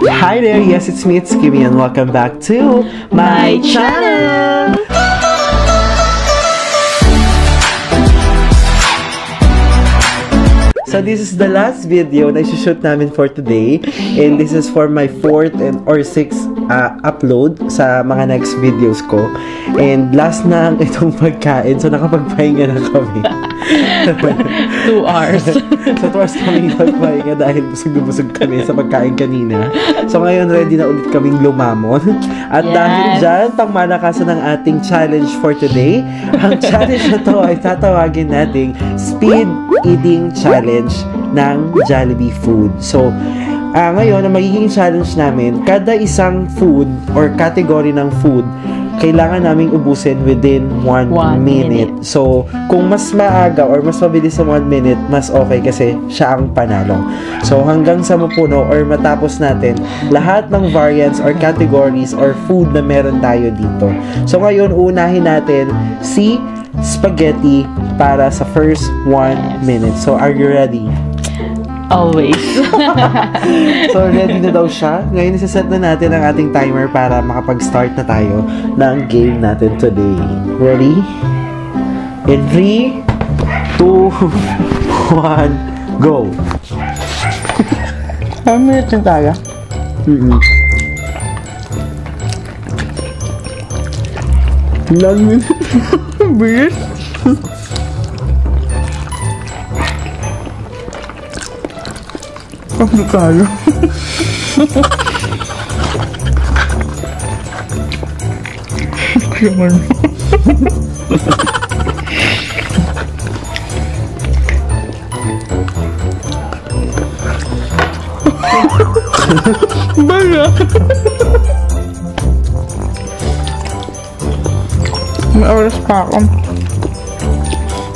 Hi there, yes, it's me, it's Kimmy, and welcome back to my channel! So this is the last video na i-shoot namin for today, and this is for my 4th or 6th upload sa mga next videos ko. And last na ang itong pagkain, so nakapagpahinga na kami. 2 hours. So 2 hours kami nagpahinga dahil busog na busog kami sa pagkain kanina. So ngayon ready na ulit kaming lumamon. At dahil dyan, pangmalakasan ng ating challenge for today. Ang challenge na to ay tatawagin nating Speed Eating Challenge ng Jollibee food. So, ngayon, ang magiging challenge namin, kada isang food or category ng food, kailangan naming ubusin within 1 minute. So, kung mas maaga or mas mabilis sa 1 minute, mas okay kasi siya ang panalo. So, hanggang sa mapuno or matapos natin lahat ng variants or categories or food na meron tayo dito. So, ngayon, unahin natin si spaghetti para sa first 1 minute. So, are you ready? Always. So, ready na daw siya. Ngayon, isa-set na natin ang ating timer para makapag-start na tayo ng game natin today. Ready? In 3, 2, 1, go! 1 minute na tayo. Ilang minute? Bilis? Ano tayo? Yaman. Bala. May oras pa ako.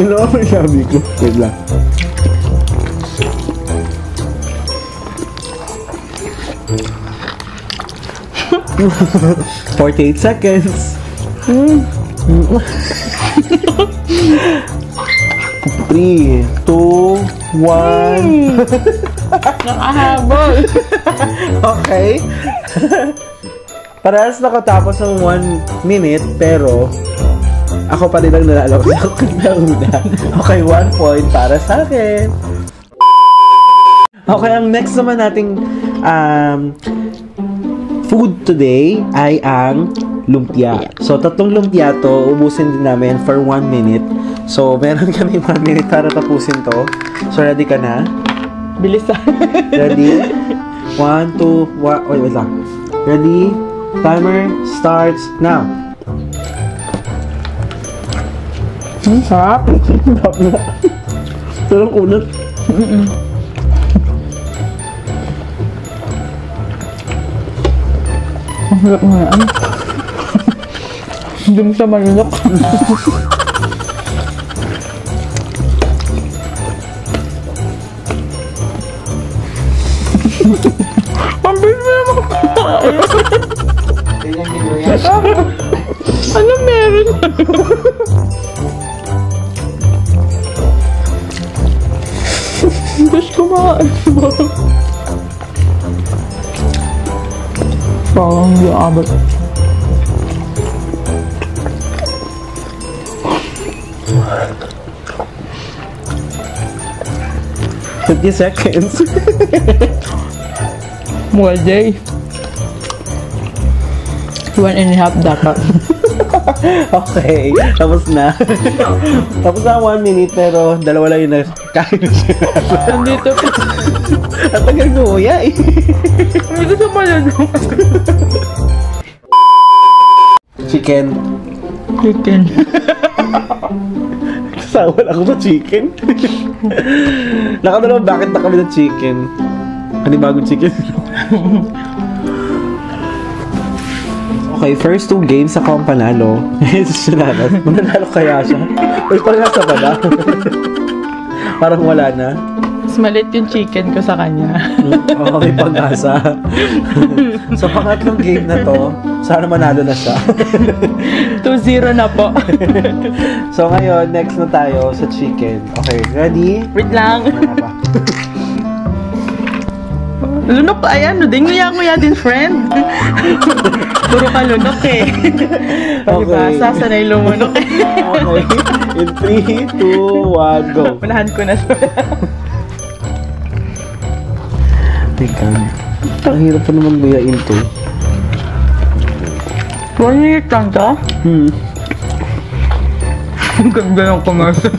Ano ako sabi ko? Wait lang. 48 seconds. 3, 2, 1. Nakahabol. Okay. Parehas nakatapos ng 1 minute, pero ako pa rin ang nanalo ako na una. Okay, 1 point para sa akin. Okay, ang next naman nating food today ay ang lumpia. So, 3 lumpia to, ubusin din namin for 1 minute. So, meron kami 1 minute para tapusin to. So, ready ka na? Bilis na. Ready? 1, 2, 1. Wait lang. Ready? Timer starts now. Sarap. Sarap na. Sarap unat. Ang hirap nga yan. Hindi mo siya malunok. Pambili mo naman ako. Ano meron? Gusto ko makain. Parang hindi abot. $50 seconds. Well, day. 1.5 dapat. Okay, tapos na. Tapos na 1 minute, pero dalawa lang yung nakain na siya. Nandito pa. At tagal guya eh. Hindi ko malunok. Chicken. Chicken. Sasawa lang ako sa chicken. Nakadalawa, bakit na kami ng chicken? Ano bagong chicken? Okay, first 2 games ako ang panalo. Mananalo kaya siya? Uy, parang nasa pala. Parang wala na. Mas malit yung chicken ko sa kanya. Okay, pag-asa. Sa pangatlong game na to, sana manalo na siya. 2-0 na po. So ngayon, next na tayo sa chicken. Okay, ready? Wait lang. Lunok, ay ano din, nguya-nguya din, friend. Puro ka lunok eh. Palibasa, sanay lumunok eh. Okay. In 3, 2, 1, go. Unahan ko na siya. Teka. Ang hirap pa naman luyain to. 1 minute lang to? Ang ganda ng commercial.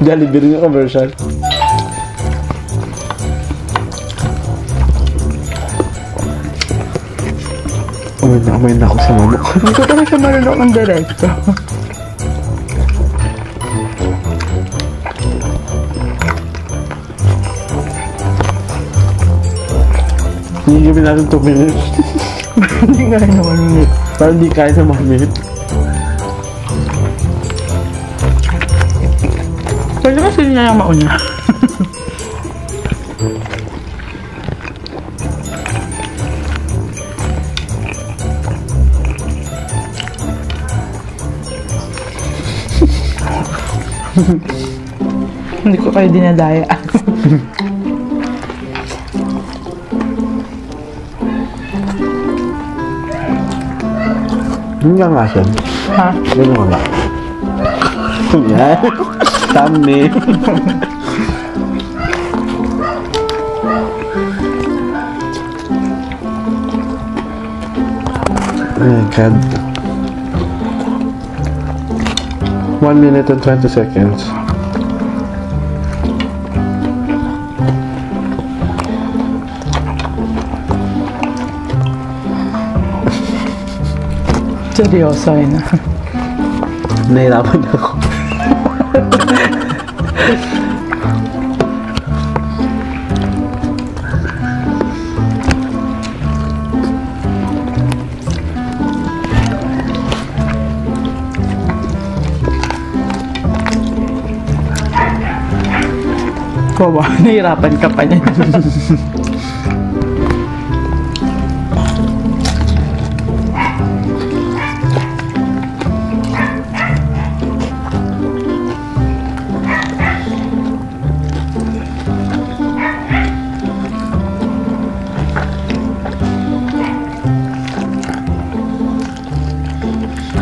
Jollibee rin yung commercial. Umay na ako sa manok. Hindi ko talaga siya marunok ng direkto. Hindi gawin natin 2 minutes. Hindi nga rin naman minute. Parang hindi kaya sa 1 minute. Pwede ba sila na yung mauna? Hindi ko kayo dinadaya. Hindi nga nga siya. Ha? Ganun nga nga. Yan. Thumbnail. Oh my God. 1 minute and 20 seconds. Seryoso yun. Nahirapan ako. Bawa, nahirapan ka pa niya.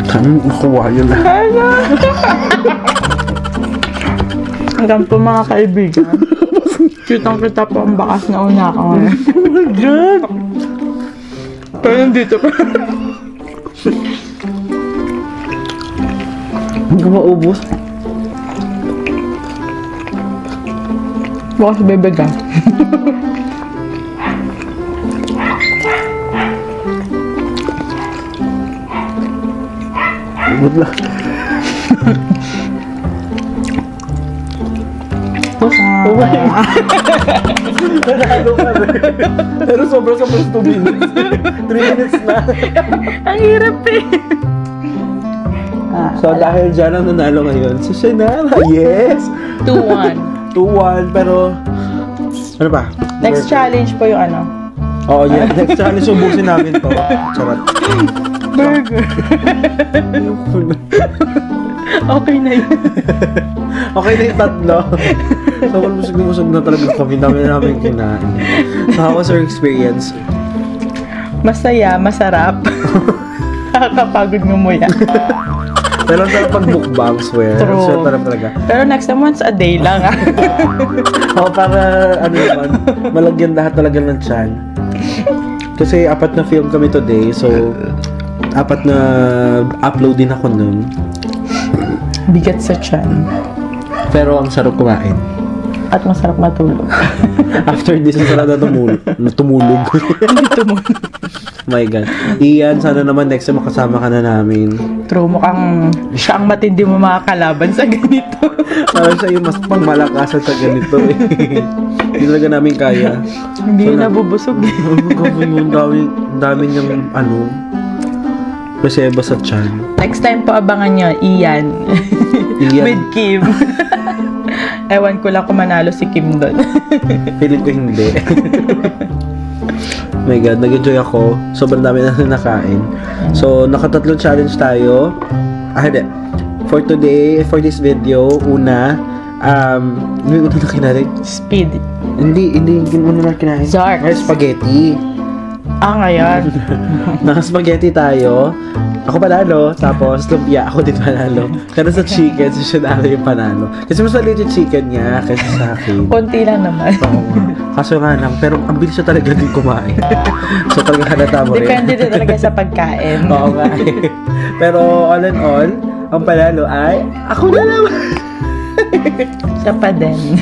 Saan nakuha yun na? Hanggang po mga kaibigan. Kitang-kita po ang bakas na una ka ngayon. Oh my God! Pero nandito pa. Hindi ko maubos. Bukas bebe ka. Ubod lang. Oh my God! Nanalo ka rin. Pero sobra-sobra 2 minutes. 3 minutes na. Ang hirap eh. So dahil dyan ang nanalo ngayon, si Shanara. Yes! 2-1. 2-1, pero ano ba? Next challenge po yung ano? Oh, yeah. Next challenge, ubusin namin to. Charot. Burger. Okay na yun. Okay na yung tatlo. So, busog na talaga kami. Dami na namin kinain. So, how was your experience? Masaya, masarap. Nakakapagod ngumuya. Pero ang sarap pag-mukbang, swear. True. Swear talaga. Pero next time, once a day lang. Ako para, ano naman, malagyan lahat talaga ng tiyan. Kasi 4 na film kami today. So, 4 na upload din ako nun. Bigat sa tiyan. Pero ang sarap kumain. At masarap matulog. After this, ang sarap na tumulog. Hindi tumulog. My God. Ian, sana naman next time makasama ka na namin. True, mukhang siya ang matindi mo mga kalaban sa ganito. Parang siya yung mas pangmalakasan sa ganito eh. Hindi talaga namin kaya. Hindi yun nabubusog eh. Ang dami niyang reseba sa tiyan. Next time po abangan nyo, Ian. Ian. With Kim. Ewan ko lang kung manalo si Kim doon. Feeling ko hindi. My God, nag-enjoy ako. Sobrang dami na nakain. So, nakatatlong challenge tayo. Hindi. For today, for this video, una, may una na kinarin. Speed. Hindi mo naman kinain. Zark. Ay, spaghetti. Ngayon. Naka-spaghetti tayo. Ako panalo, tapos lumpia, ako din panalo. Pero sa chicken, si Shadalo yung panalo. Kasi mas maliit yung chicken niya kaysa sa akin. Konti lang naman. Oo. Kaso nga lang, pero ang bilis siya talaga din kumain. So talaga halata mo rin. Depende din talaga sa pagkain. Oo nga. Pero all in all, ang panalo ay ako na naman. Siya pa din.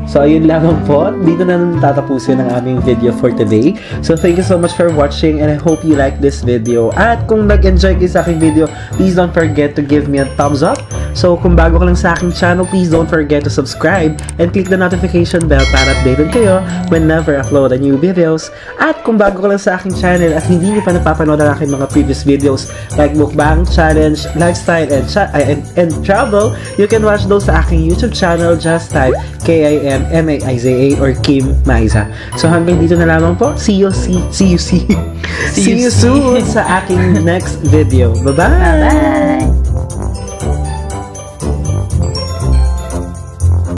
So, ayun lamang po. Dito na tatapusin ang aming video for today. So, thank you so much for watching and I hope you like this video. At kung nag-enjoy kayo sa aking video, please don't forget to give me a thumbs up. So, kung bago ka lang sa aking channel, please don't forget to subscribe and click the notification bell para updated kayo whenever I upload a new videos. At kung bago ka lang sa aking channel at hindi niyo pa napapanood ang aking mga previous videos like mukbang, challenge, lifestyle, and travel, you can watch those sa aking YouTube channel. Just type KIMMAIZA or Kim Maiza. So hanggang dito na lamang po. See you soon sa aking next video. Bye-bye! Bye-bye!